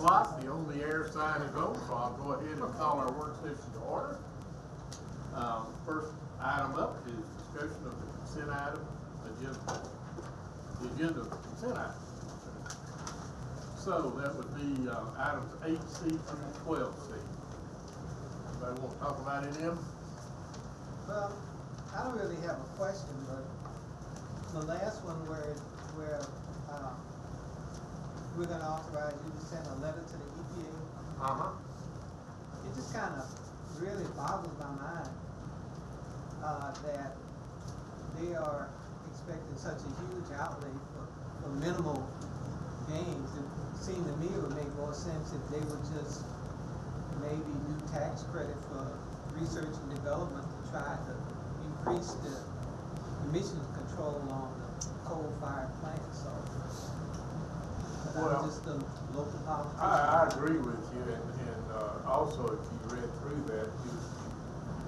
o'clock. The only air sign is on, so I'll go ahead and call our work session to order. First item up is discussion of the consent item agenda. The agenda of the consent item. So that would be items 8C through 12C. Anybody want to talk about any of them? Well, I don't really have a question, but the last one where we're going to authorize you to send a letter to the EPA. It just kind of really boggles my mind that they are expecting such a huge outlay for minimal gains. It seemed to me it would make more sense if they would just maybe do tax credit for research and development to try to increase the emissions control on the coal-fired plants. So, well, just the local politics. I agree with you, and also if you read through that,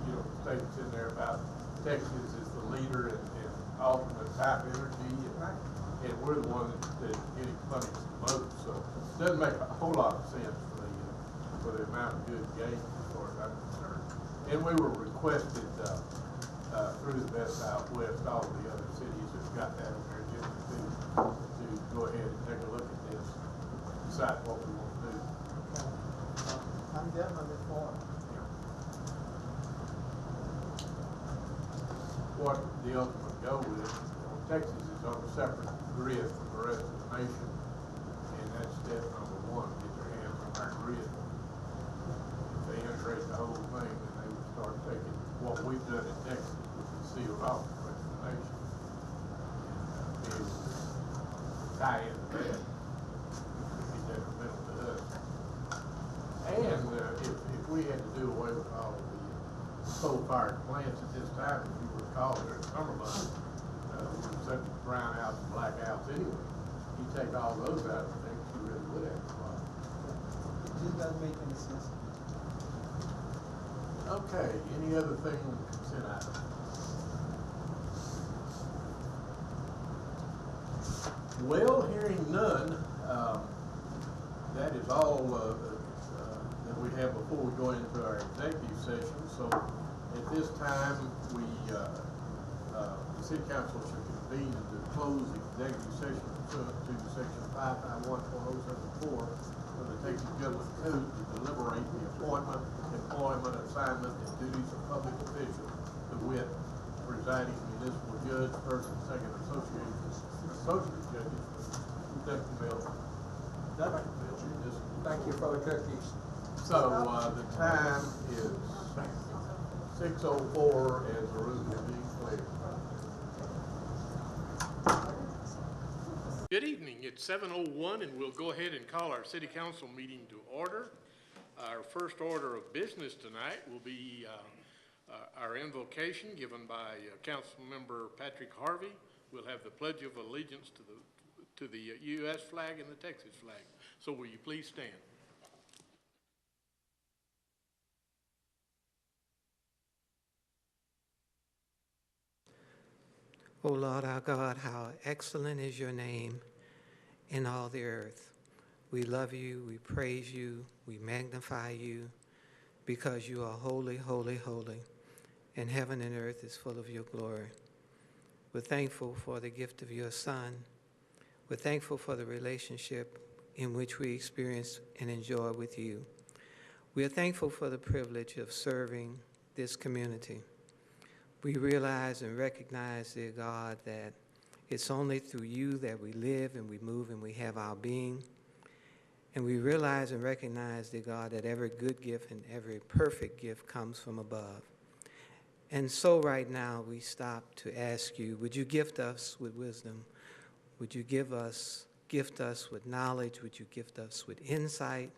you know, statements in there about Texas is the leader in alternate type energy, and we're the one that's getting punished the most. So it doesn't make a whole lot of sense for the amount of good gains as far as I'm concerned. And we were requested through the Best Southwest, all of the other cities have got that on their agenda to go ahead and take a look at this, decide what we want to do. I'm definitely for it. What the ultimate goal is, Texas is on a separate grid from the rest of the nation, and that's step number one, get their hands on our grid. If they integrate the whole thing, then they would start taking what we've done in Texas, which is sealed off the rest of the nation, and be able to tie into that, which would be detrimental to us. And if we had to do away with all of the coal-fired plants at this time, if you recall, during summer months, we were set to brownouts and blackouts anyway. You take all those out of the mix, you really would have a problem. It just doesn't make any sense. Okay, any other thing on the consent item? Well, hearing none, that is all that we have before we go into our executive session. So at this time, the City Council should convene to close the executive session pursuant to Section 551.074 of the Texas Government Code to deliberate the appointment, employment, assignment, and duties of public officials, to wit, presiding municipal judge, first and second associate judges, Duncanville. Thank you for the cookies. So the time is 6:04 as the room is being cleared. Good evening. It's 7:01, and we'll go ahead and call our City Council meeting to order. Our first order of business tonight will be our invocation given by Council Member Patrick Harvey. We'll have the Pledge of Allegiance to the U.S. flag and the Texas flag. So will you please stand? O Lord our God, how excellent is your name in all the earth. We love you, we praise you, we magnify you, because you are holy, holy, holy, and heaven and earth is full of your glory. We're thankful for the gift of your Son. We're thankful for the relationship in which we experience and enjoy with you. We are thankful for the privilege of serving this community. We realize and recognize, dear God, that it's only through you that we live and we move and we have our being. And we realize and recognize, dear God, that every good gift and every perfect gift comes from above. And so right now we stop to ask you, would you gift us with wisdom? Would you gift us with knowledge? Would you gift us with insight?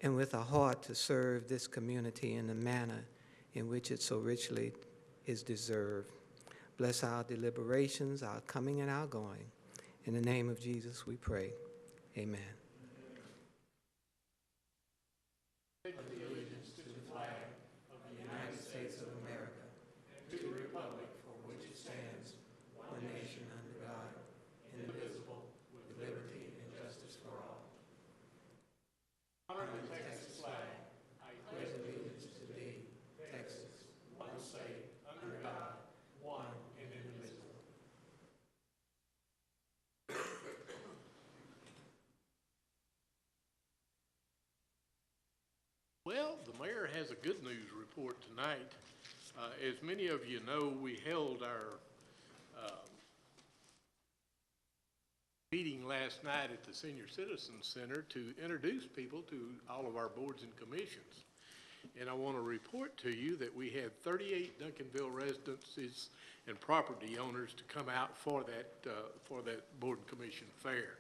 And with a heart to serve this community in the manner in which it so richly is deserved. Bless our deliberations, our coming and our going. In the name of Jesus we pray. Amen. Allegiance to the flag of the United States of America, and to the republic for which it stands, one nation under God, indivisible, with liberty and justice for all. Well, the mayor has a good news report tonight. As many of you know, we held our meeting last night at the Senior Citizens Center to introduce people to all of our boards and commissions. And I want to report to you that we had 38 Duncanville residences and property owners to come out for that board and commission fair.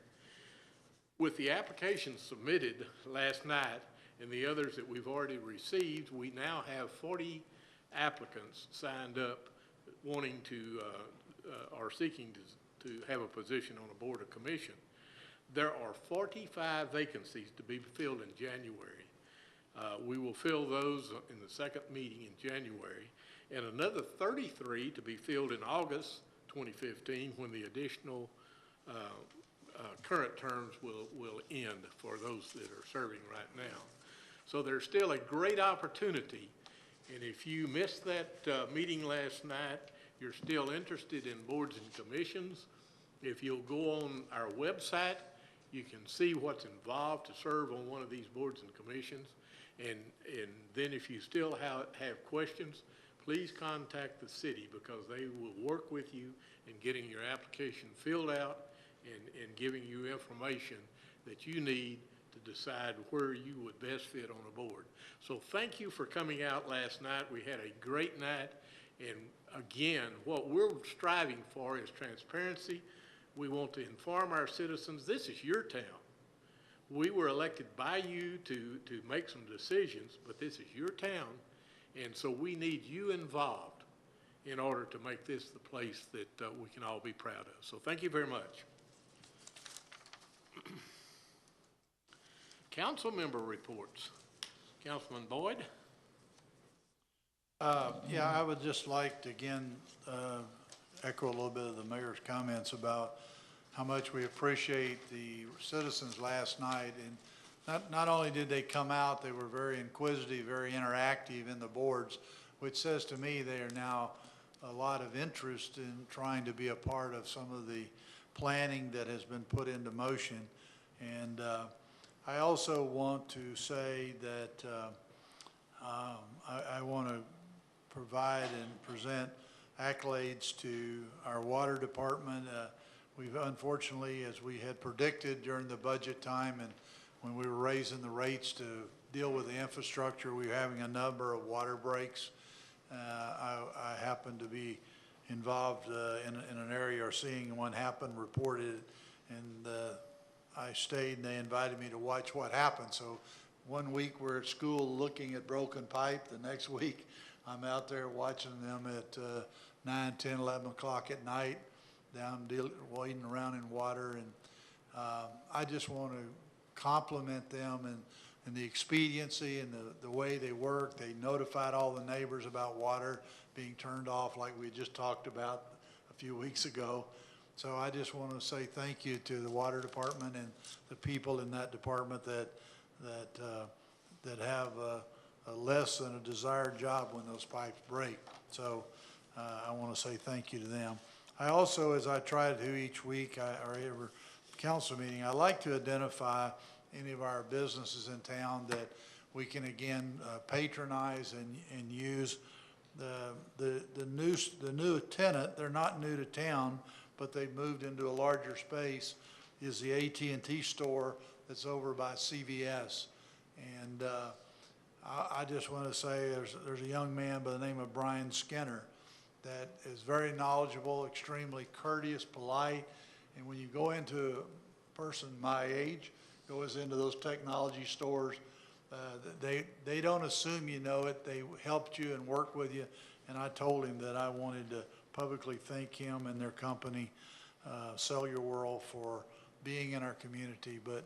With the applications submitted last night and the others that we've already received, we now have 40 applicants signed up wanting to, are seeking to have a position on a board or commission. There are 45 vacancies to be filled in January. We will fill those in the second meeting in January, and another 33 to be filled in August 2015 when the additional current terms will end for those that are serving right now. So there's still a great opportunity, and if you missed that meeting last night, you're still interested in boards and commissions, if you'll go on our website, you can see what's involved to serve on one of these boards and commissions. And then if you still have questions, please contact the city because they will work with you in getting your application filled out and giving you information that you need to decide where you would best fit on a board. So thank you for coming out last night. We had a great night. And again, what we're striving for is transparency. We want to inform our citizens, this is your town. We were elected by you to make some decisions, but this is your town, and so we need you involved in order to make this the place that we can all be proud of. So thank you very much. Council member reports. Councilman Boyd. Yeah, I would just like to again echo a little bit of the mayor's comments about how much we appreciate the citizens last night. And not only did they come out, they were very inquisitive, very interactive in the boards, which says to me they are now a lot of interest in trying to be a part of some of the planning that has been put into motion. And I also want to say that I want to provide and present accolades to our water department. We've unfortunately, as we had predicted during the budget time and when we were raising the rates to deal with the infrastructure, we were having a number of water breaks. I happened to be involved in an area or seeing one happen, reported it, and I stayed and they invited me to watch what happened. So one week we're at school looking at broken pipe. The next week I'm out there watching them at 9, 10, 11 o'clock at night, down wading around in water. And I just want to compliment them and the expediency and the way they work. They notified all the neighbors about water being turned off like we just talked about a few weeks ago. So I just want to say thank you to the water department and the people in that department that have a less than a desired job when those pipes break. So I want to say thank you to them. I also, as I try to do each week or every council meeting, I like to identify any of our businesses in town that we can again patronize and use. The new tenant, they're not new to town, but they've moved into a larger space, is the AT&T store that's over by CVS. And I just want to say there's a young man by the name of Brian Skinner that is very knowledgeable, extremely courteous, polite. And when you go into a person my age, goes into those technology stores, they don't assume you know it. They helped you and worked with you. And I told him that I wanted to publicly thank him and their company, Cellular World, for being in our community, but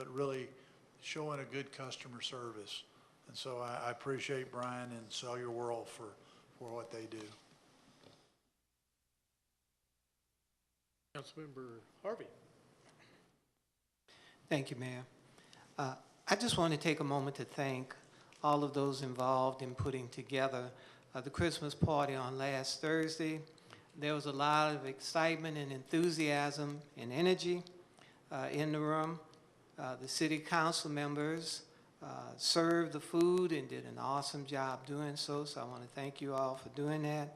really showing a good customer service. And so I appreciate Brian and Cellular World for what they do. Councilmember Harvey. Thank you, Mayor. I just want to take a moment to thank all of those involved in putting together the Christmas party on last Thursday. There was a lot of excitement and enthusiasm and energy in the room. The city council members served the food and did an awesome job doing so. So I want to thank you all for doing that.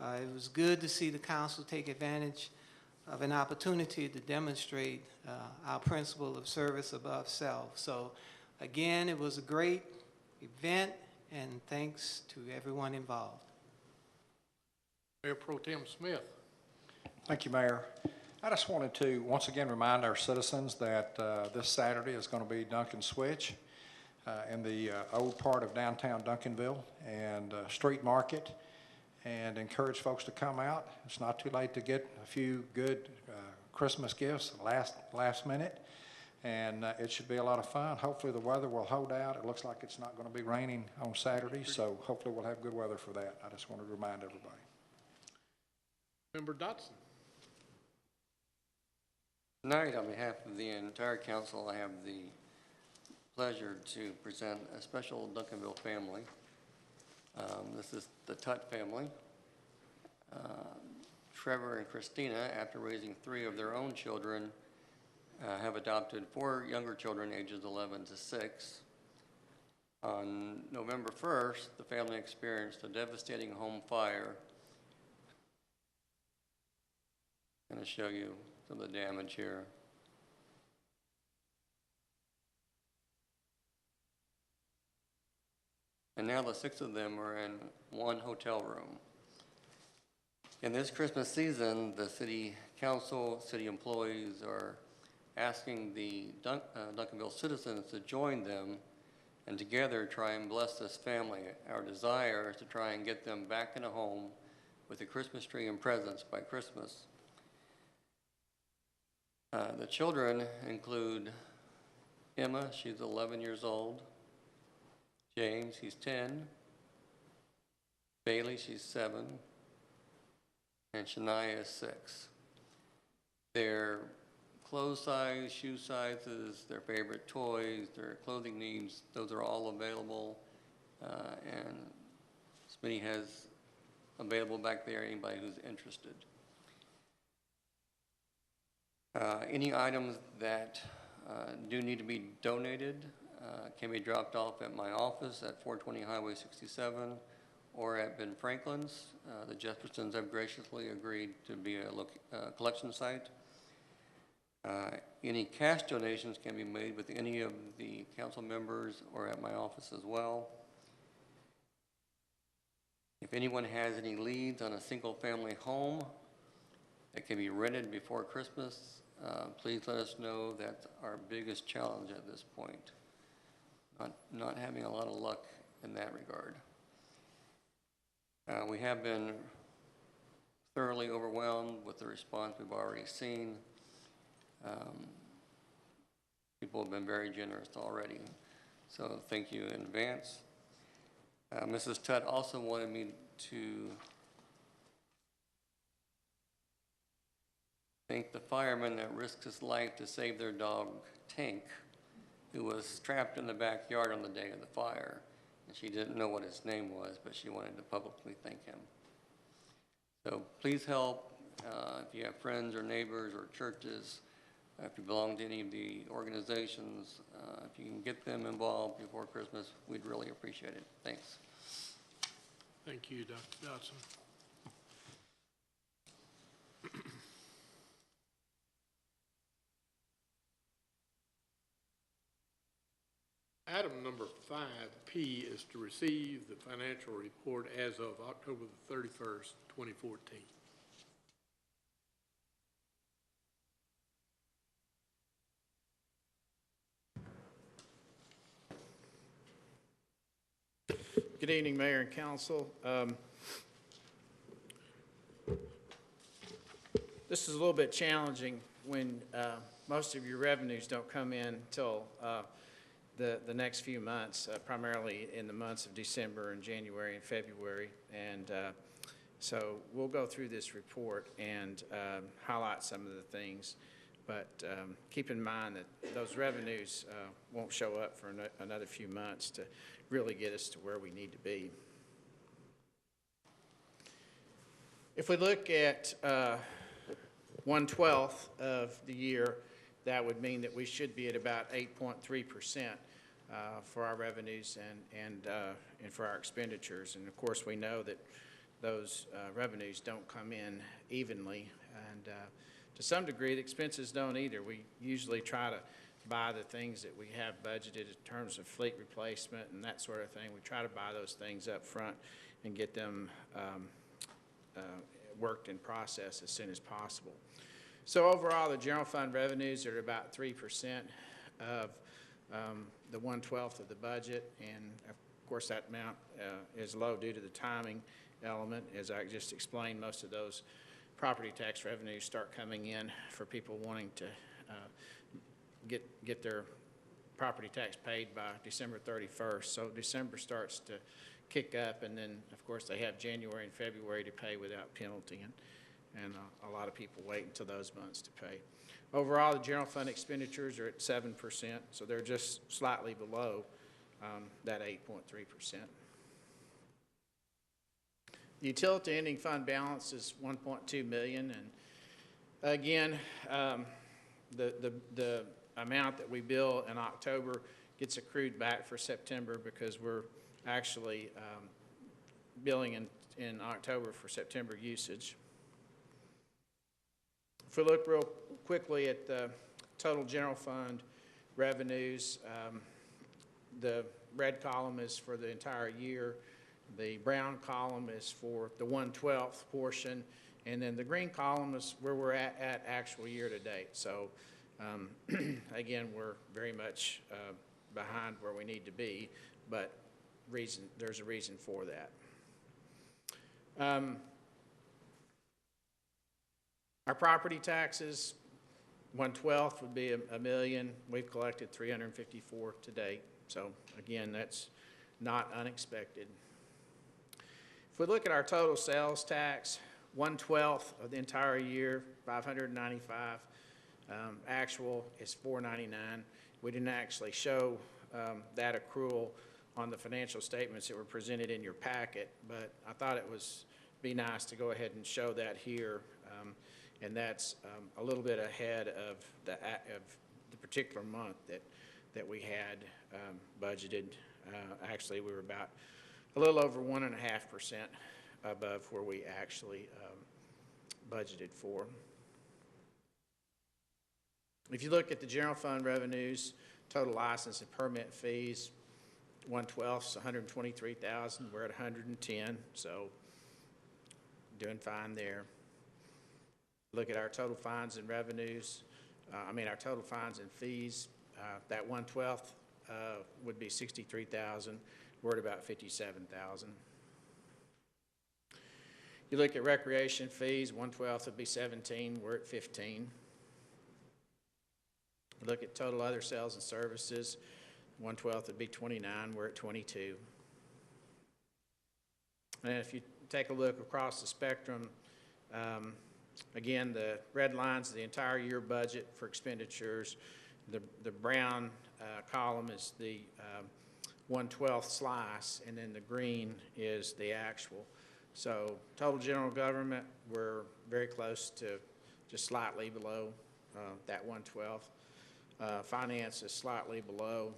It was good to see the council take advantage of an opportunity to demonstrate our principle of service above self. So again, it was a great event, and thanks to everyone involved. Mayor Pro Tem Smith. Thank you, Mayor. I just wanted to once again remind our citizens that this Saturday is going to be Duncan Switch in the old part of downtown Duncanville and street market, and encourage folks to come out. It's not too late to get a few good Christmas gifts last minute, and it should be a lot of fun. Hopefully the weather will hold out. It looks like it's not going to be raining on Saturday, so hopefully we'll have good weather for that. I just wanted to remind everybody. Member Dotson. Tonight, on behalf of the entire council, I have the pleasure to present a special Duncanville family. This is the Tutt family. Trevor and Christina, after raising 3 of their own children, have adopted 4 younger children ages 11 to 6. On November 1st, the family experienced a devastating home fire. I'm going to show you some of the damage here. And now the 6 of them are in one hotel room. In this Christmas season, the city council, city employees are asking the Duncanville citizens to join them and together try and bless this family. Our desire is to try and get them back in a home with a Christmas tree and presents by Christmas. The children include Emma, she's 11 years old. James, he's 10. Bailey, she's 7. And Shania is 6. Their clothes size, shoe sizes, their favorite toys, their clothing needs, those are all available. And Smitty has available back there, anybody who's interested. Any items that do need to be donated can be dropped off at my office at 420 Highway 67 or at Ben Franklin's. The Jeffersons have graciously agreed to be a collection site. Any cash donations can be made with any of the council members or at my office as well. If anyone has any leads on a single family home that can be rented before Christmas, please let us know. That's our biggest challenge at this point. Not having a lot of luck in that regard. We have been thoroughly overwhelmed with the response we've already seen. People have been very generous already, so thank you in advance. Mrs. Tutt also wanted me to thank the fireman that risked his life to save their dog, Tank, who was trapped in the backyard on the day of the fire. And she didn't know what his name was, but she wanted to publicly thank him. So please help if you have friends or neighbors or churches, if you belong to any of the organizations, if you can get them involved before Christmas, we'd really appreciate it. Thanks. Thank you, Dr. Dodson. Item number 5P is to receive the financial report as of October the 31st, 2014. Good evening, Mayor and Council. This is a little bit challenging when most of your revenues don't come in until the next few months, primarily in the months of December and January and February. And so we'll go through this report and highlight some of the things. But keep in mind that those revenues won't show up for another few months to really get us to where we need to be. If we look at 1/12 of the year, that would mean that we should be at about 8.3% for our revenues and for our expenditures. And of course, we know that those revenues don't come in evenly, and to some degree, the expenses don't either. We usually try to buy the things that we have budgeted in terms of fleet replacement and that sort of thing. We try to buy those things up front and get them worked in process as soon as possible. So overall, the general fund revenues are about 3% of the 1/12 of the budget, and of course that amount is low due to the timing element. As I just explained, most of those property tax revenues start coming in for people wanting to get their property tax paid by December 31st. So December starts to kick up, and then of course they have January and February to pay without penalty, and a lot of people wait until those months to pay. Overall, the general fund expenditures are at 7%, so they're just slightly below that 8.3%. The utility ending fund balance is $1.2 million, and again, the amount that we bill in October gets accrued back for September because we're actually billing in October for September usage. If we look real quickly at the total general fund revenues, the red column is for the entire year. The brown column is for the 1/12 portion, and then the green column is where we're at actual year to date. So again, we're very much behind where we need to be, but there's a reason for that. Our property taxes, 1/12 would be $1 million. We've collected $354 to date. So again, that's not unexpected. If we look at our total sales tax, 1/12 of the entire year, $595. Actual is $499. We didn't actually show that accrual on the financial statements that were presented in your packet, but I thought it was be nice to go ahead and show that here, and that's a little bit ahead of the particular month that we had budgeted. Actually, we were about a little over 1.5% above where we actually budgeted for. If you look at the general fund revenues, total license and permit fees, 1/12 is $123,000. We're at $110, so doing fine there. Look at our total fines and revenues. Our total fines and fees. That 1/12 would be $63,000. We're at about $57,000. You look at recreation fees, 1/12 would be $17. We're at $15. Look at total other sales and services, 1/12 would be $29. We're at $22. And if you take a look across the spectrum, again, the red line's the entire year budget for expenditures. The brown column is the 1/12 slice, and then the green is the actual. So total general government, we're very close to just slightly below that 1/12. Finance is slightly below.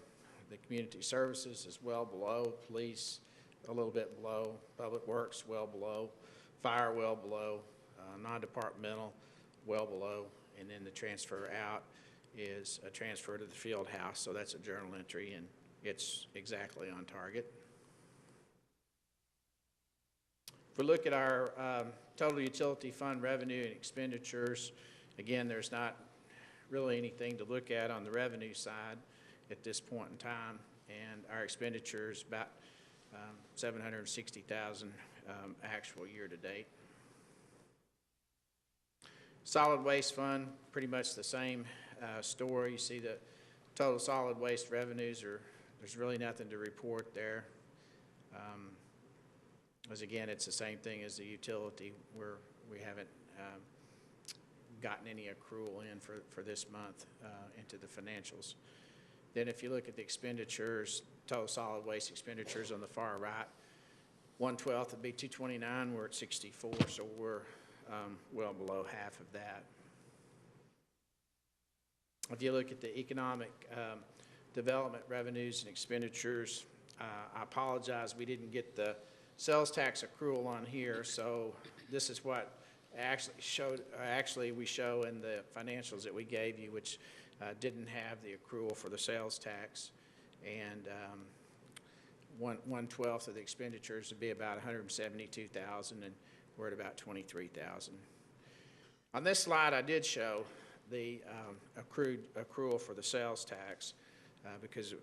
The community services is well below. Police, a little bit below. Public works, well below. Fire, well below. Non-departmental, well below. And then the transfer out is a transfer to the field house. So that's a journal entry, and it's exactly on target. If we look at our total utility fund revenue and expenditures, again, there's not really anything to look at on the revenue side at this point in time, and our expenditures about $760,000 actual year to date. Solid waste fund, pretty much the same story. You see the total solid waste revenues there's really nothing to report there. As again, it's the same thing as the utility, where we haven't gotten any accrual in for this month into the financials. Then if you look at the expenditures, total solid waste expenditures on the far right, 1/12 would be $229. We're at 64, so we're well below half of that. If you look at the economic development revenues and expenditures. I apologize, we didn't get the sales tax accrual on here, so this is what we show in the financials that we gave you, which didn't have the accrual for the sales tax. And 1/12 of the expenditures would be about $172,000, and we're at about $23,000. On this slide, I did show the accrual for the sales tax because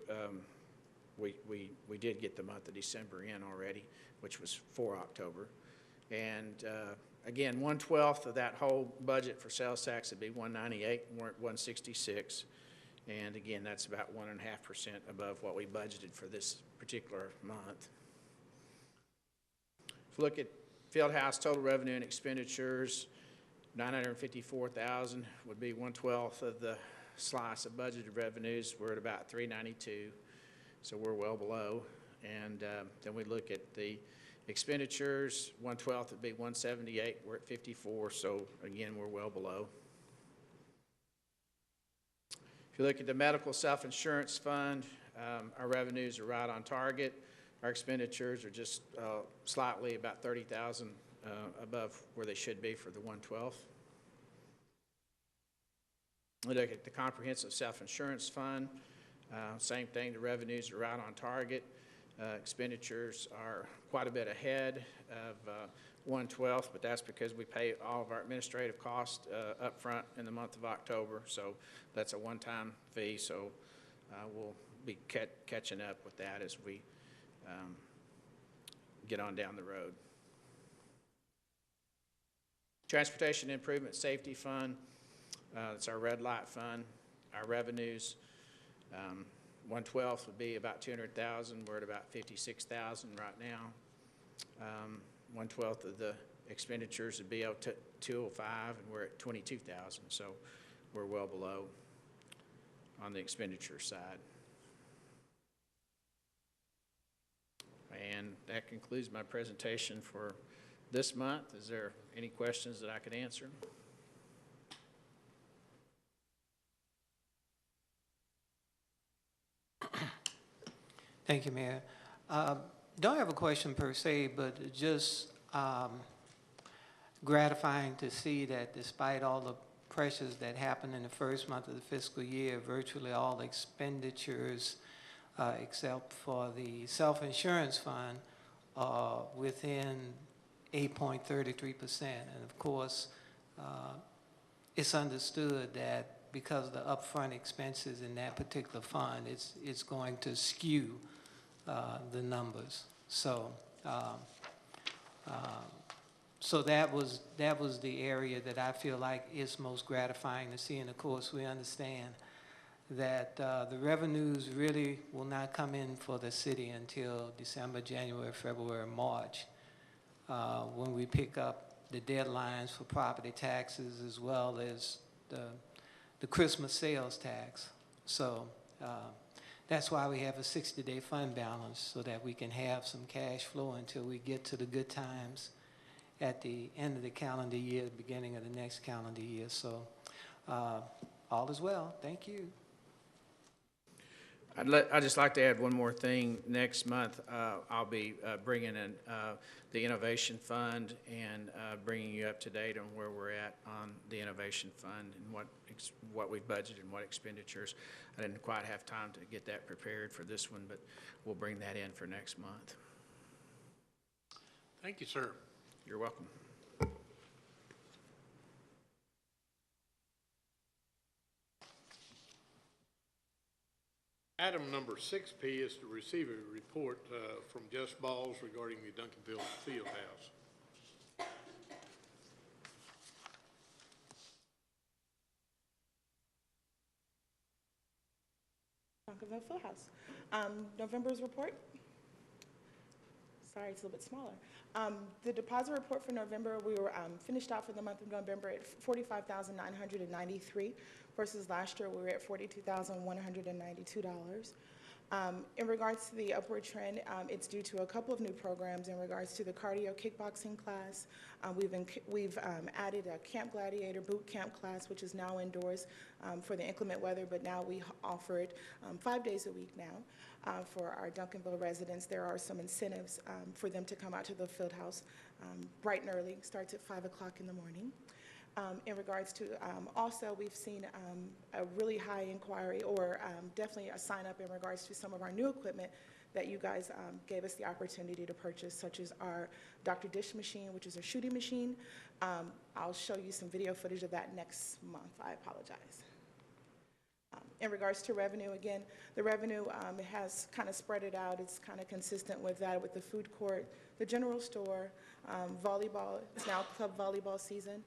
we did get the month of December in already, which was for October. And again, 1/12 of that whole budget for sales tax would be $198, and we're at $166. And again, that's about 1.5% above what we budgeted for this particular month. If you look at Fieldhouse total revenue and expenditures, $954,000 would be 1/12 of the slice of budgeted revenues. We're at about $392, so we're well below. And then we look at the expenditures, 1/12 would be $178. We're at $54, so again, we're well below. If you look at the medical self-insurance fund, our revenues are right on target. Our expenditures are just slightly about $30,000 above where they should be for the 1/12. We look at the comprehensive self-insurance fund, same thing, the revenues are right on target. Expenditures are quite a bit ahead of 1/12, but that's because we pay all of our administrative costs up front in the month of October, so that's a one-time fee, so we'll be catching up with that as we get on down the road. Transportation Improvement Safety Fund, it's our red light fund. Our revenues, 1/12 would be about $200,000. We're at about $56,000 right now. 1/12 of the expenditures would be $205, and we're at $22,000, so we're well below on the expenditure side. And that concludes my presentation for this month. Is there any questions that I could answer? Thank you, Mayor. Don't have a question per se, but just gratifying to see that despite all the pressures that happened in the first month of the fiscal year, virtually all the expenditures, except for the self-insurance fund, within 8.33%. And of course, it's understood that because of the upfront expenses in that particular fund, it's going to skew the numbers. So, so that was the area that I feel like is most gratifying to see. And of course, we understand that the revenues really will not come in for the city until December, January, February, March, when we pick up the deadlines for property taxes as well as the Christmas sales tax. So that's why we have a 60-day fund balance, so that we can have some cash flow until we get to the good times at the end of the calendar year, beginning of the next calendar year. So all is well. Thank you. I'd just like to add one more thing. Next month, I'll be bringing in the Innovation Fund and bringing you up to date on where we're at on the Innovation Fund and what we budgeted and what expenditures. I didn't quite have time to get that prepared for this one, but we'll bring that in for next month. Thank you, sir. You're welcome. Item number 6P is to receive a report from Jess Balls regarding the Duncanville Fieldhouse. Duncanville Fieldhouse. November's report. Sorry, it's a little bit smaller. The deposit report for November, we were finished out for the month of November at $45,993 versus last year we were at $42,192. In regards to the upward trend, it's due to a couple of new programs. In regards to the cardio kickboxing class, we've added a Camp Gladiator boot camp class, which is now indoors for the inclement weather, but now we offer it 5 days a week now for our Duncanville residents. There are some incentives for them to come out to the field house bright and early. Starts at 5 o'clock in the morning. In regards to, also, we've seen a really high inquiry, or definitely a sign up in regards to some of our new equipment that you guys gave us the opportunity to purchase, such as our Dr. Dish machine, which is a shooting machine. I'll show you some video footage of that next month. I apologize. In regards to revenue, again, the revenue has kind of spread it out. It's kind of consistent with that, with the food court, the general store, volleyball. It's now club volleyball season.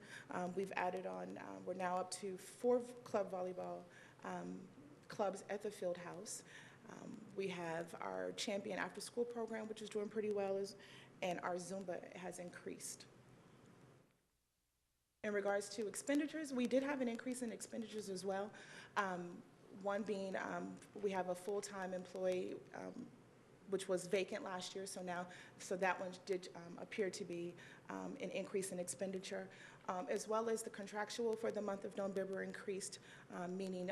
We've added on, we're now up to 4 club volleyball clubs at the field house. We have our champion after school program, which is doing pretty well, and our Zumba has increased. In regards to expenditures, we did have an increase in expenditures as well. One being, we have a full-time employee, which was vacant last year, so that one did appear to be an increase in expenditure, as well as the contractual for the month of November increased, meaning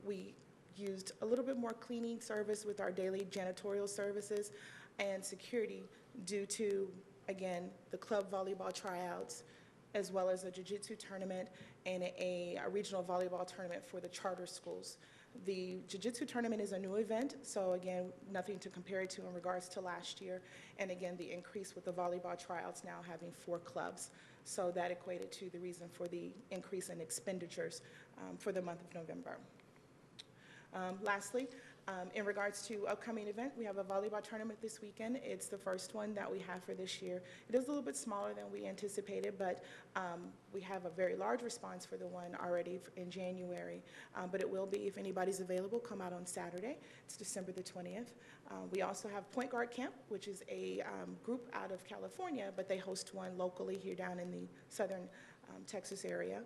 we used a little bit more cleaning service with our daily janitorial services and security due to, again, the club volleyball tryouts, as well as a jiu-jitsu tournament and a regional volleyball tournament for the charter schools. The jiu-jitsu tournament is a new event, so again, nothing to compare it to in regards to last year. And again, the increase with the volleyball tryouts now having 4 clubs. So that equated to the reason for the increase in expenditures for the month of November. Lastly, in regards to upcoming event, we have a volleyball tournament this weekend. It's the first one that we have for this year. It is a little bit smaller than we anticipated, but we have a very large response for the one already in January. But it will be, if anybody's available, come out on Saturday. It's December the 20th. We also have Point Guard Camp, which is a group out of California, but they host one locally here down in the southern Texas area.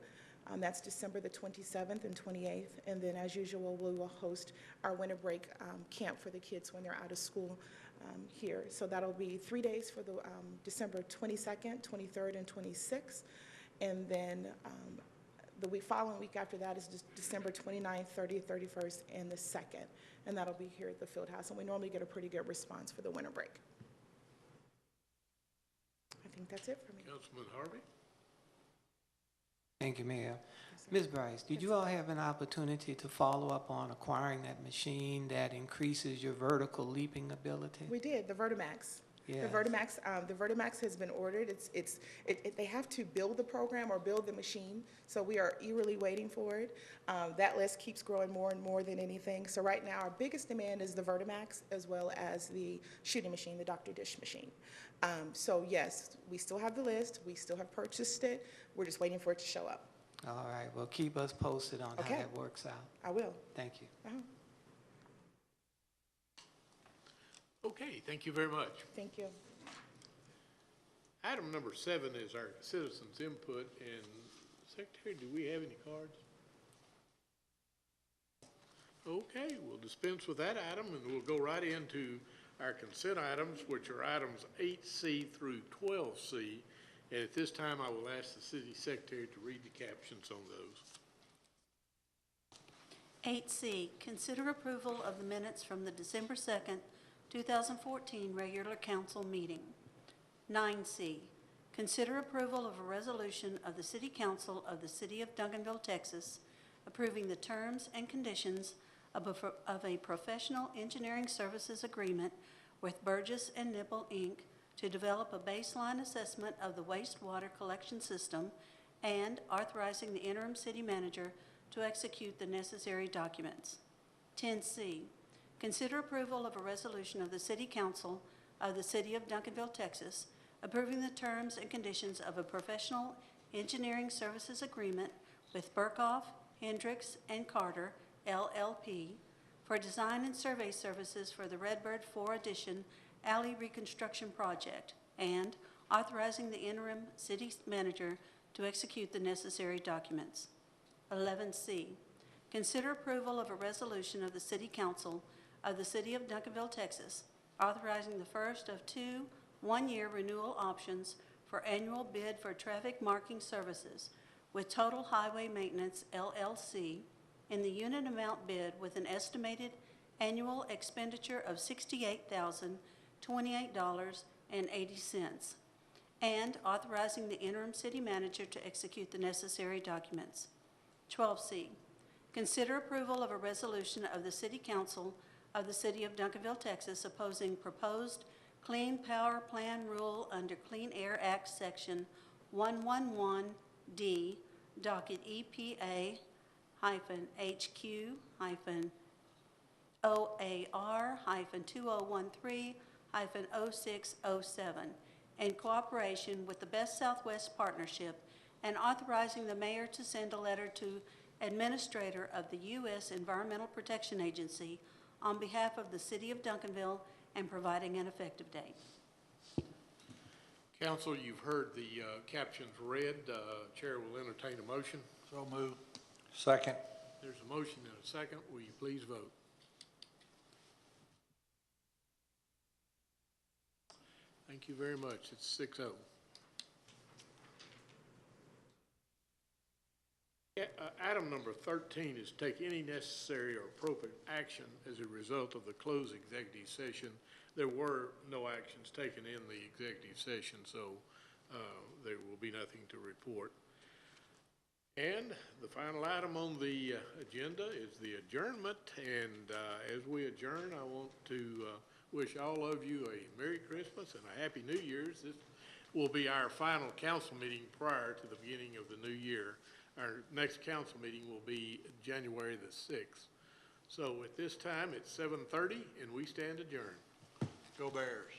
That's December the 27th and 28th. And then, as usual, we will host our winter break camp for the kids when they're out of school here. So that'll be 3 days for the December 22nd, 23rd, and 26th. And then the following week after that is December 29th, 30th, 31st, and the 2nd. And that'll be here at the field house. And we normally get a pretty good response for the winter break. I think that's it for me. Councilman Harvey? Thank you, Mayor. Ms. Bryce, did you all have an opportunity to follow up on acquiring that machine that increases your vertical leaping ability? We did, the Vertimax. Yeah. The Vertimax has been ordered. They have to build the program or build the machine, so we are eagerly waiting for it. That list keeps growing more and more than anything. So right now, our biggest demand is the Vertimax, as well as the shooting machine, the Dr. Dish machine. So yes, we still have the list. We still have purchased it. We're just waiting for it to show up. All right, well, keep us posted on how that works out. I will. Thank you. Okay, thank you very much. Thank you. Item number 7 is our citizens' input. And Secretary, do we have any cards? Okay, we'll dispense with that item and we'll go right into our consent items, which are items 8C through 12C. And at this time, I will ask the City Secretary to read the captions on those. 8C, consider approval of the minutes from the December 2nd, 2014 regular council meeting. 9C, consider approval of a resolution of the City Council of the City of Duncanville, Texas, approving the terms and conditions of a professional engineering services agreement with Burgess and Nipple, Inc., to develop a baseline assessment of the wastewater collection system and authorizing the interim city manager to execute the necessary documents. 10C, consider approval of a resolution of the City Council of the City of Duncanville, Texas, approving the terms and conditions of a professional engineering services agreement with Burkhoff, Hendricks, and Carter, LLP, for design and survey services for the Redbird 4 Addition Alley Reconstruction Project, and authorizing the interim city manager to execute the necessary documents. 11C, consider approval of a resolution of the City Council of the City of Duncanville, Texas, authorizing the first of two one-year renewal options for annual bid for traffic marking services with Total Highway Maintenance, LLC, in the unit amount bid with an estimated annual expenditure of $68,028.80, and authorizing the interim city manager to execute the necessary documents. 12C, consider approval of a resolution of the City Council of the City of Duncanville, Texas, opposing proposed Clean Power Plan rule under Clean Air Act Section 111D, docket EPA-HQ-OAR-2013-0607, in cooperation with the Best Southwest Partnership, and authorizing the mayor to send a letter to Administrator of the U.S. Environmental Protection Agency on behalf of the City of Duncanville and providing an effective date. Council, you've heard the captions read. Chair will entertain a motion. So moved. Second. There's a motion and a second. Will you please vote? Thank you very much. It's 6-0. Item number 13 is take any necessary or appropriate action as a result of the closed executive session. There were no actions taken in the executive session, so there will be nothing to report. And the final item on the agenda is the adjournment. And as we adjourn, I want to wish all of you a Merry Christmas and a Happy New Year's. This will be our final council meeting prior to the beginning of the new year. Our next council meeting will be January the 6th. So at this time, it's 7:30, and we stand adjourned. Go Bears.